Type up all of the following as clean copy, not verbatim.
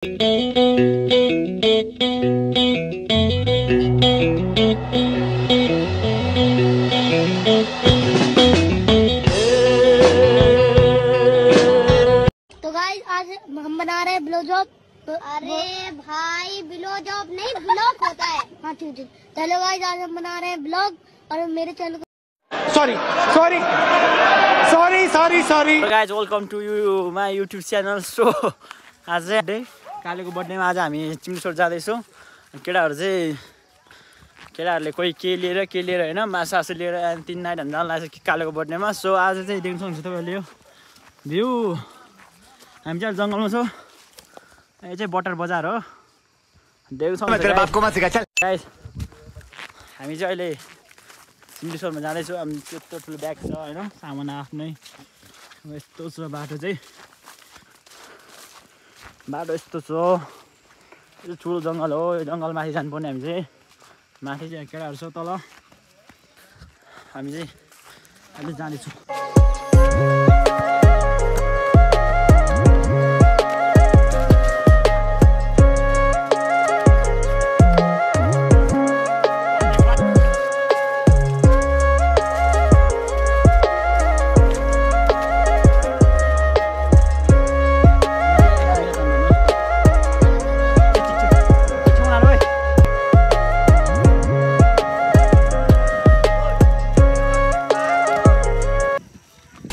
Guys आज हम बना रहे हैं ब्लो जॉब। तो अरे भाई ब्लो जॉब नहीं ब्लॉग होता है। हाँ ठीक ठीक। चलो गाइस आज हम बना रहे हैं ब्लॉग और मेरे चैनल को sorry guys welcome to you my YouTube channel. So आज चाहिँ कालेको बर्थडेमा आज हामी चिम्सोर जाँदैछौँ। केटाहरूले कोही के लिएर होइन मासु लिएर अनि 3 नाइट जान लाग्छ कालेको बर्थडेमा। सो आज चाहिँ देख्न सक्नुहुन्छ तपाईँहरूले यो भ्यू। हामी चाहिँ जङ्गलमा छौँ। यो चाहिँ बटर बजार हो। देख्न सक्नुहुन्छ गाइज हामी चाहिँ अहिले सिमडेश्वरमा जाँदैछौँ। हामी त्यत्रो ठुलो ब्याग छ होइन सामान आफ्नै। यस्तो छ बाटो चाहिँ यस्तो छ। यो ठुलो जङ्गल हो। यो जङ्गल माथि जानुपर्ने हामी चाहिँ। माथि चाहिँ केटाहरू छ तल। हामी चाहिँ अहिले जाँदैछौँ।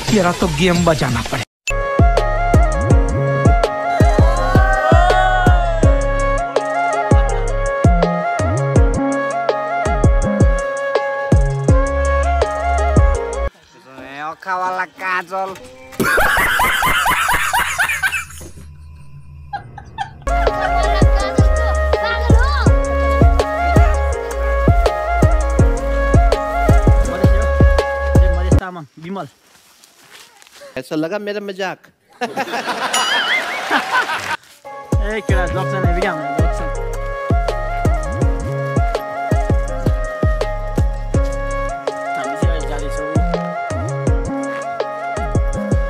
तेरा तो गेम बजाना पड़े। अखा वाला काजल विमल ऐसा लगा मेरा मजाक। ए केटा जक्सन हेभी क्या हाम्रो जक्सन। हामी चाहिँ अहिले जाँदैछौँ।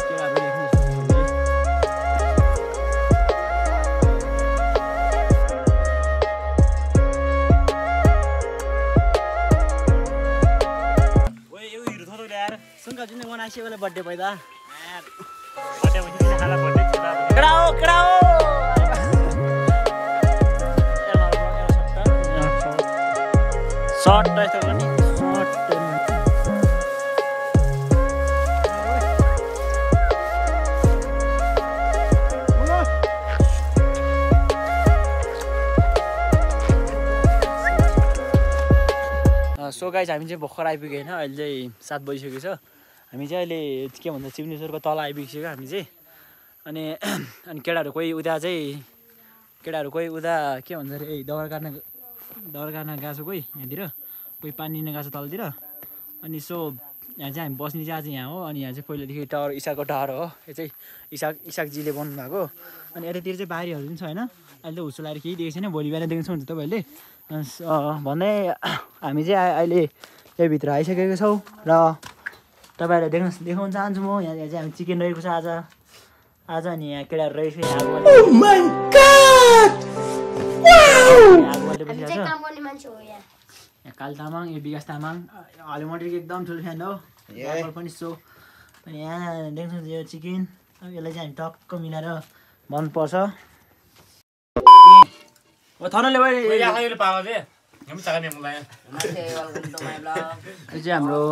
केटाहरू देख्नु सक्नुहुन्छ। ओए यो हिरो थोरो ल्याएर सुनका जुन बनाइसे बेला बर्थडे पैदा सो गाइज हामी चाहिँ भर्खर आइपुग्यो होइन। अहिले चाहिँ 7 बजिसकेको छ। हामी चाहिँ अहिले के भन्छ सिग्नेचरको तल आइपुगिसक्यो हामी चाहिँ। अनि केटाहरू कोही उता के भन्छ अरे दौरा काट्न गएको छ कोही यहाँतिर। कोही पानी लिन गएको छ तलतिर। अनि सो यहाँ चाहिँ हामी बस्ने चाहिँ आज यहाँ हो। अनि यहाँ चाहिँ पहिलादेखि टावर इसाकको टावर हो। यो चाहिँ इसाकजीले बन्नु भएको। अनि यतातिर चाहिँ बारीहरू पनि छ होइन। अहिले त हुसो लगाएर केही देखेको छैन। भोलि बिहान देख्नु सक्नुहुन्छ तपाईँहरूले। भन्दै हामी चाहिँ अहिले यहीभित्र आइसकेको छौँ र तपाईँहरूलाई देखाउन चाहन्छु म। यहाँ चाहिँ हामी चिकन रहेको छ आज। अनि यहाँ केटाहरू रहेछ यहाँ काल तामाङ यो विकास तामाङ हलिमन्डरीको एकदम ठुलो फ्यान हो। पनि सो अनि यहाँ देख्नु यो चिकन। यसलाई चाहिँ हामी टक्क मिलाएर भन्नुपर्छ। थनले यो चाहिँ हाम्रो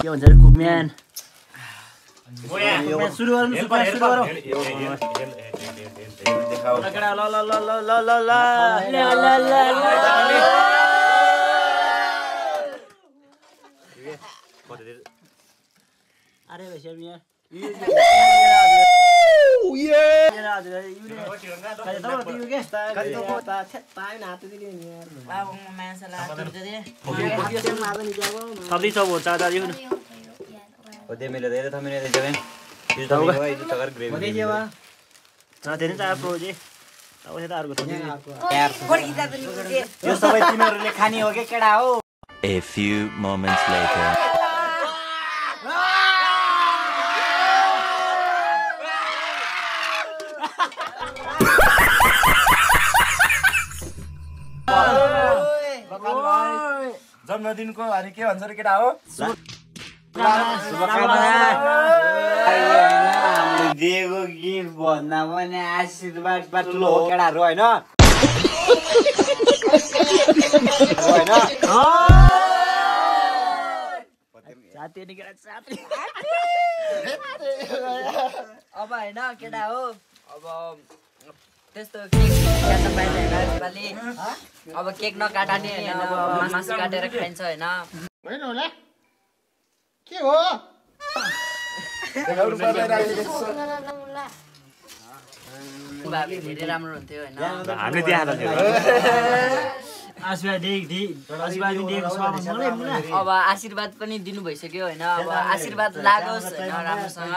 के भन्छ कुकम्यान। सुरु गरौँ अरे भैया A few moments later. जन्मदिनको अनि के भन्छ रे केटा हो हामीले दिएको गिफ्ट भन्दा पनि आशीर्वाद ठुलो हो केटाहरू होइन अब होइन केटा हो अब त्यस्तो केक काट्न पाइँदैन यसपालि अब केक नकाटा नि होइन अब मासु काटेर खाइन्छ होइन के हो भाबी धेरै राम्रो हुन्थ्यो होइन हामीले दिएको अब आशीर्वाद पनि दिनु भइसक्यो होइन अब आशीर्वाद लागोस् होइन राम्रोसँग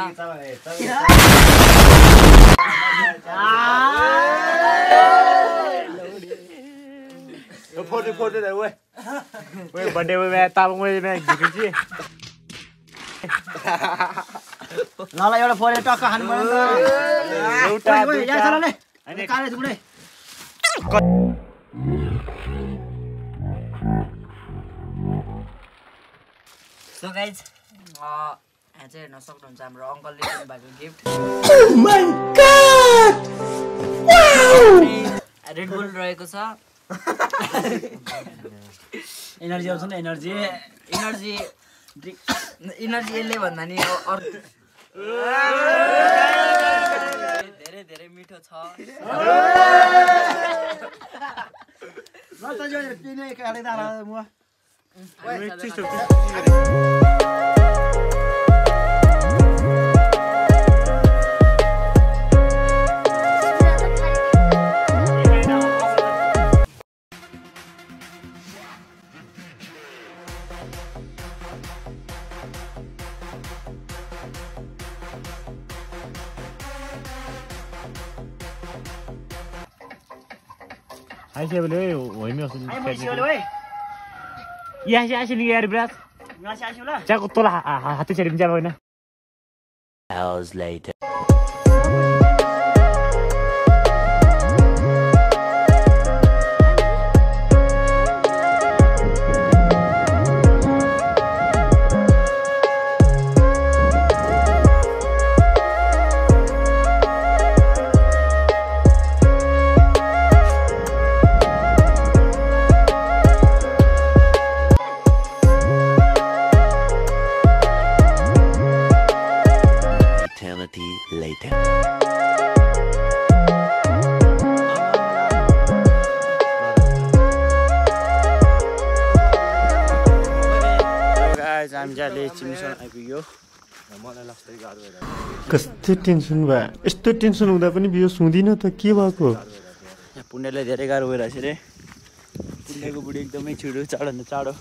फोटो बर्थडे में ताबङ में झिकिन्छ ल एउटा फोटो टक्क खानु पर्यो एउटा अनि काले दुडे सो गाइज यहाँ चाहिँ हेर्न सक्नुहुन्छ हाम्रो अङ्कलले दिनुभएको गिफ्ट रेड बुल रहेको छ एनर्जी आउँछ नि एनर्जी यसले भन्दा नि धेरै धेरै मिठो छ Hours later. Later. कस्तो टेन्सन भयो यस्तो टेन्सन हुँदा पनि बियो सुँदिन त के भएको पुण्यलाई धेरै गाह्रो भइरहेछ रे पुण्यको बुढी एकदमै छिटो चाँडो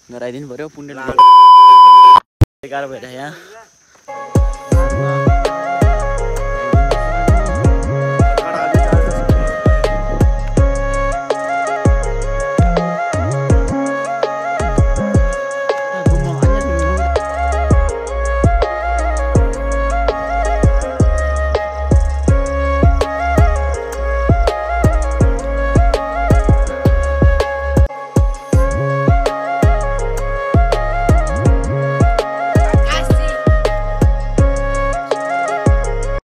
गराइदिनु पर्यो पुण्यलाई गाह्रो भइरहेछ यहाँ